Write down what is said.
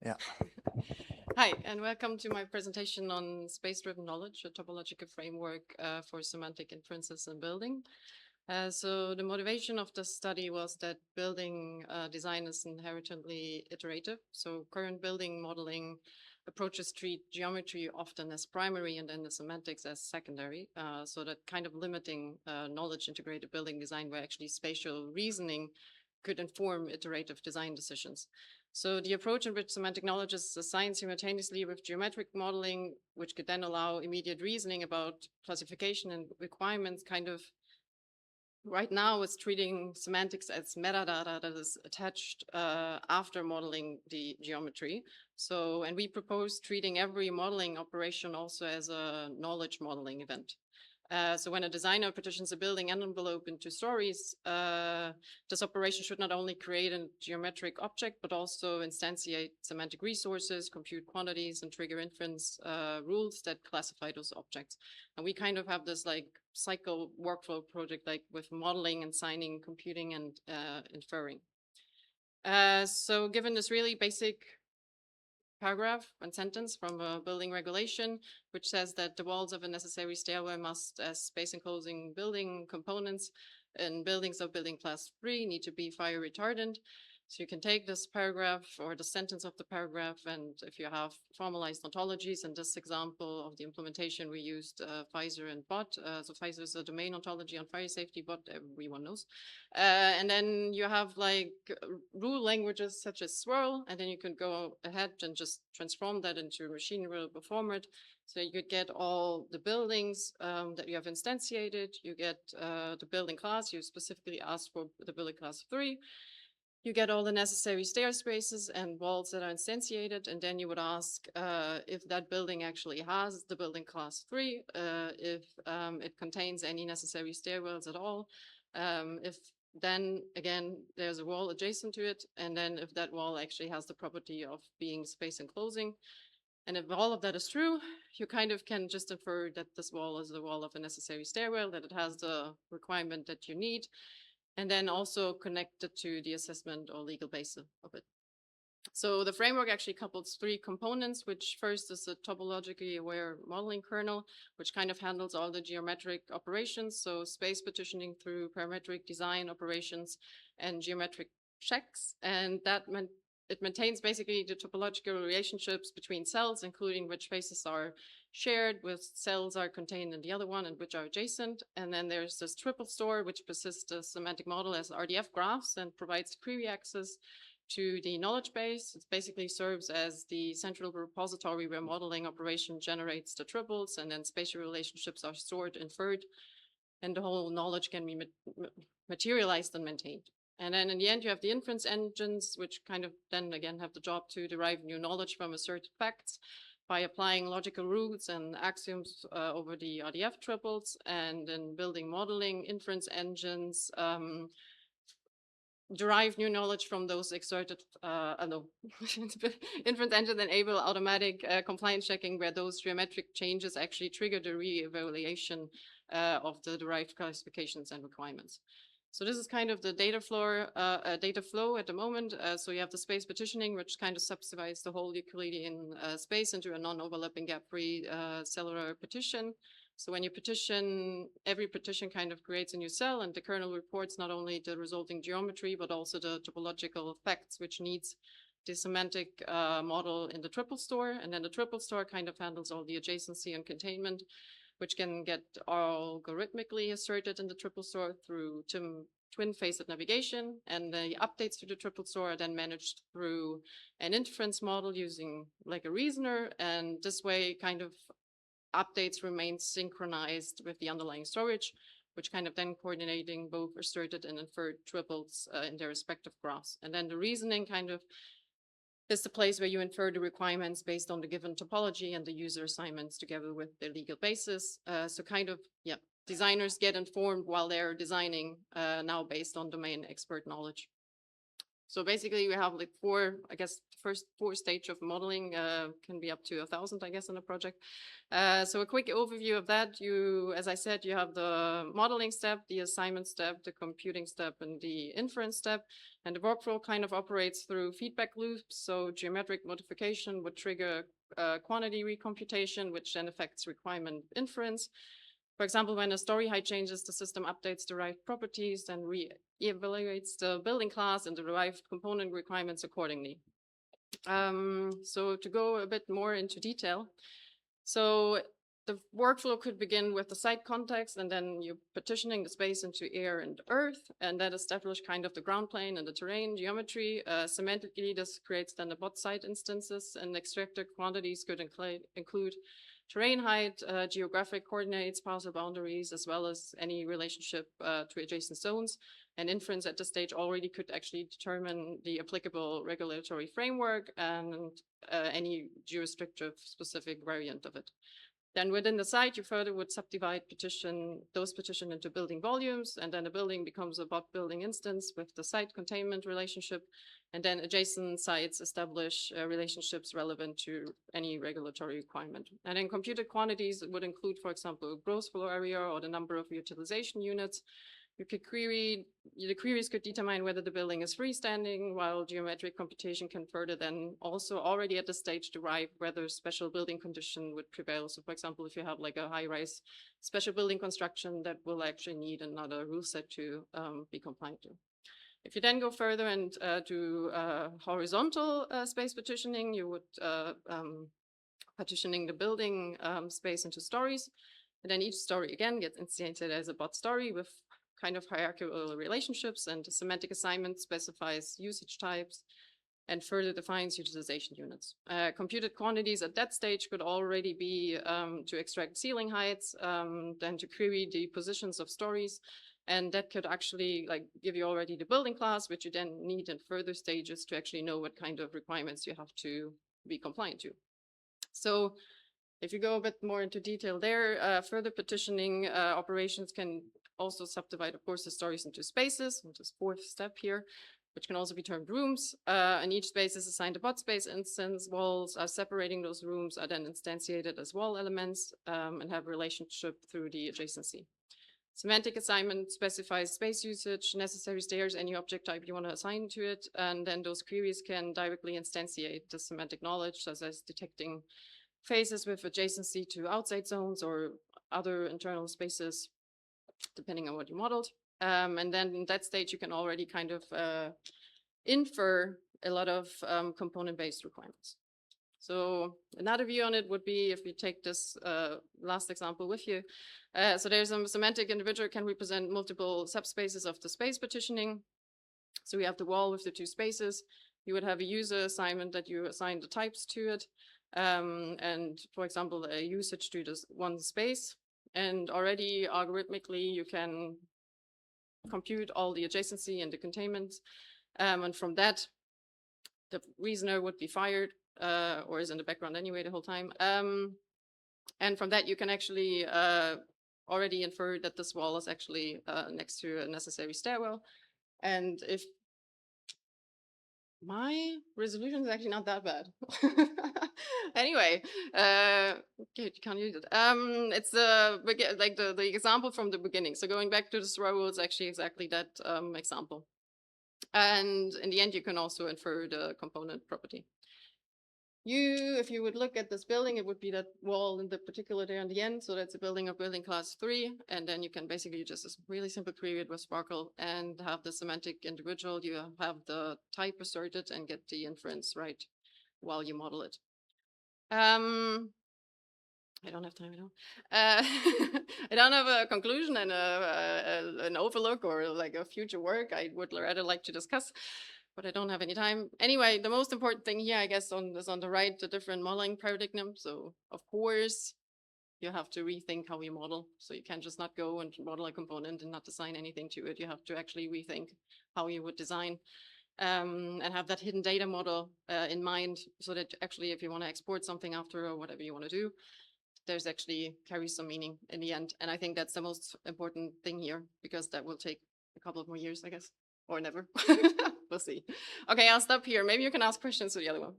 Yeah. Hi, and welcome to my presentation on space-driven knowledge, a topological framework for semantic inferences in building. So the motivation of the study was that building design is inherently iterative. So current building modeling approaches treat geometry often as primary and then the semantics as secondary. So that kind of limiting knowledge integrated building design where actually spatial reasoning could inform iterative design decisions. So the approach in which semantic knowledge is assigned simultaneously with geometric modeling, which could then allow immediate reasoning about classification and requirements, kind of right now is treating semantics as metadata that is attached after modeling the geometry. So, and we propose treating every modeling operation also as a knowledge modeling event. So when a designer partitions a building envelope into stories, this operation should not only create a geometric object, but also instantiate semantic resources, compute quantities, and trigger inference rules that classify those objects. And we kind of have this like cycle workflow project, like with modeling and signing, computing, and inferring. So given this really basic paragraph and sentence from a building regulation, which says that the walls of a necessary stairway must, as space enclosing building components in buildings of building class 3, need to be fire retardant. So you can take this paragraph or the sentence of the paragraph, and if you have formalized ontologies, in this example of the implementation, we used FiSa and bot. So FiSa is a domain ontology on fire safety, bot everyone knows. And then you have like rule languages such as swirl, and then you can go ahead and just transform that into machine readable format. So you could get all the buildings that you have instantiated. You get the building class. You specifically ask for the building class 3. You get all the necessary stair spaces and walls that are instantiated, and then you would ask if that building actually has the building class 3, if it contains any necessary stairwells at all, if then again there's a wall adjacent to it, and then if that wall actually has the property of being space enclosing. And if all of that is true, you kind of can just infer that this wall is the wall of a necessary stairwell, that it has the requirement that you need, and then also connected to the assessment or legal basis of it. So the framework actually couples 3 components, which first is a topologically aware modeling kernel, which kind of handles all the geometric operations. So space partitioning through parametric design operations and geometric checks. And that meant it maintains basically the topological relationships between cells, including which faces are shared, which cells are contained in the other one, and which are adjacent. And then there's this triple store, which persists the semantic model as RDF graphs and provides query access to the knowledge base. It basically serves as the central repository where modeling operation generates the triples, and then spatial relationships are stored, inferred, and the whole knowledge can be materialized and maintained. And then in the end, you have the inference engines, which kind of then again have the job to derive new knowledge from asserted facts by applying logical roots and axioms over the RDF triples, and then building modeling inference engines derive new knowledge from those exerted, inference engines enable automatic compliance checking where those geometric changes actually trigger the re-evaluation of the derived classifications and requirements. So this is kind of the data flow at the moment. So you have the space partitioning, which kind of subdivides the whole Euclidean space into a non-overlapping gap-free cellular partition. So when you partition, every partition kind of creates a new cell, and the kernel reports not only the resulting geometry, but also the topological effects, which needs the semantic model in the triple store. And then the triple store kind of handles all the adjacency and containment, which can get algorithmically asserted in the triple store through twin-facet navigation. And the updates to the triple store are then managed through an inference model using like a reasoner. And this way kind of updates remain synchronized with the underlying storage, which kind of then coordinating both asserted and inferred triples in their respective graphs. And then the reasoning kind of is the place where you infer the requirements based on the given topology and the user assignments together with the legal basis. So kind of, yeah, designers get informed while they're designing now based on domain expert knowledge. So basically we have like four, I guess the first four stage of modeling can be up to 1,000, I guess, in a project. So a quick overview of that. As I said, you have the modeling step, the assignment step, the computing step, and the inference step. And the workflow kind of operates through feedback loops. So geometric modification would trigger quantity recomputation, which then affects requirement inference. For example, when a story height changes, the system updates derived properties and re-evaluates the building class and the derived component requirements accordingly. So to go a bit more into detail, so the workflow could begin with the site context, and then you're partitioning the space into air and earth, and that establishes kind of the ground plane and the terrain geometry. Semantically, this creates then the bot site instances, and extracted quantities could include terrain height, geographic coordinates, parcel boundaries, as well as any relationship to adjacent zones. And inference at this stage already could actually determine the applicable regulatory framework and any georestrictive specific variant of it. Then within the site, you further would subdivide those partition into building volumes, and then a building becomes a bot building instance with the site containment relationship, and then adjacent sites establish relationships relevant to any regulatory requirement. And then computed quantities would include, for example, gross floor area or the number of utilization units. You could the queries could determine whether the building is freestanding, while geometric computation can further then also already at this stage derive whether special building condition would prevail. So for example, if you have like a high-rise special building construction, that will actually need another rule set to be compliant to. If you then go further and do horizontal space partitioning, you would partitioning the building space into stories. And then each story again gets instantiated as a bot story with kind of hierarchical relationships, and the semantic assignment specifies usage types and further defines utilization units. Computed quantities at that stage could already be to extract ceiling heights, then to query the positions of stories, and that could actually like give you already the building class, which you then need in further stages to actually know what kind of requirements you have to be compliant to. So if you go a bit more into detail there, further partitioning operations can also subdivide, of course, the stories into spaces, which is fourth step here, which can also be termed rooms. And each space is assigned a bot space instance. Walls are separating those rooms are then instantiated as wall elements and have relationship through the adjacency. Semantic assignment specifies space usage, necessary stairs, any object type you want to assign to it. And then those queries can directly instantiate the semantic knowledge, such as detecting phases with adjacency to outside zones or other internal spaces, depending on what you modeled. And then in that stage, you can already kind of infer a lot of component-based requirements. So another view on it would be if you take this last example with you. So there's a semantic individual can represent multiple subspaces of the space partitioning. So we have the wall with the two spaces. You would have a user assignment that you assign the types to it. And for example, a usage to this one space. And already algorithmically, you can compute all the adjacency and the containment. And from that, the reasoner would be fired or is in the background anyway the whole time. And from that, you can actually already infer that this wall is actually next to a necessary stairwell. And if my resolution is actually not that bad. Anyway, okay, you can't use it. It's the example from the beginning. So going back to the story rule, it's actually exactly that example. And in the end, you can also infer the component property. If you would look at this building, it would be that wall in the particular there on the end. So that's a building of building class 3. And then you can basically just a really simple query it with Sparkle and have the semantic individual. You have the type asserted and get the inference right while you model it. I don't have time, I don't have a conclusion and an overlook or like a future work I would rather like to discuss, but I don't have any time. Anyway, the most important thing here, I guess, is on the right, the different modeling paradigm. So of course, you have to rethink how you model. So you can't just not go and model a component and not assign anything to it. You have to actually rethink how you would design and have that hidden data model in mind so that actually if you want to export something after or whatever you want to do, there's actually carries some meaning in the end. And I think that's the most important thing here because that will take a couple of more years, I guess, or never. we'll see. Okay, I'll stop here. Maybe you can ask questions to the other one.